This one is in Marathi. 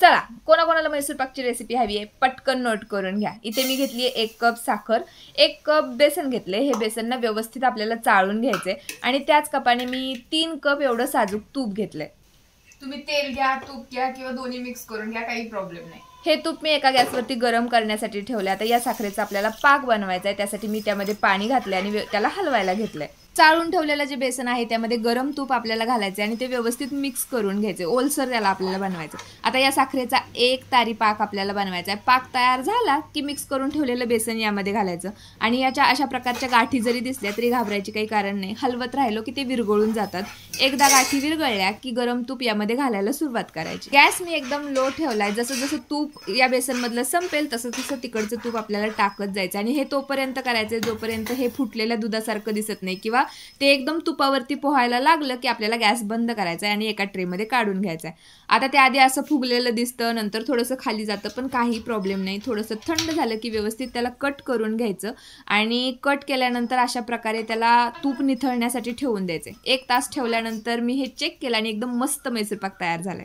चला, कोणाकोणाला मैसूर पाकची रेसिपी हवी आहे पटकन नोट करून घ्या। इथे मी घेतली आहे 1 कप साखर, 1 कप बेसन घेतले। हे बेसन ना व्यवस्थित आपल्याला चाळून घ्यायचे आणि त्याच कपाने मी 3 कप एवढं साजूक तूप घेतले। तुम्ही तेल घ्या, तूप घ्या किंवा दोन्ही मिक्स करून घ्या, काही प्रॉब्लेम नाही। हे तूप मी एका गॅसवरती गरम करण्यासाठी ठेवले। आता या साखरेचा आपल्याला पाक बनवायचा आहे, त्यासाठी मी त्यामध्ये पाणी घातले आणि त्याला हलवायला घेतलंय। चाळून ठेवलेलं जे बेसन आहे त्यामध्ये गरम तूप आपल्याला घालायचे आणि ते व्यवस्थित मिक्स करून घ्यायचे, ओलसर त्याला आपल्याला बनवायचं। आता या साखरेचा 1 तारी पाक आपल्याला बनवायचा आहे। पाक तयार झाला की मिक्स करून ठेवलेलं बेसन यामध्ये घालायचं आणि याच्या अशा प्रकारच्या गाठी जरी दिसल्या तरी घाबरायची काही कारण नाही, हलवत राहिलो की ते विरघळून जातात। एकदा गाठी विरघळल्या की गरम तूप यामध्ये घालायला सुरुवात करायची। गॅस मी एकदम लो ठेवलाय, जसं जसं तूप या बेसन मधलं संपेल तसं तसं तिकडचं तूप आपल्याला टाकत जायचं आणि हे तोपर्यंत करायचं जोपर्यंत हे फुटलेल्या दुधासारखं दिसत नाही किंवा ते एकदम तुपावरती पोहायला लागलं की आपल्याला गॅस बंद करायचा आहे आणि एका ट्रे मध्ये काढून घ्यायचं आहे। आता ते आधी असं फुगलेलं दिसतं, नंतर थोडंसं खाली जातं, पण काही प्रॉब्लेम नाही। थोडंसं थंड झालं की व्यवस्थित त्याला कट करून घ्यायचं आणि कट केल्यानंतर अशा प्रकारे त्याला तूप निथळण्यासाठी ठेवून द्यायचे। 1 तास ठेवल्यानंतर मी हे चेक केलं आणि एकदम मस्त मैसूर पाक तयार झालाय।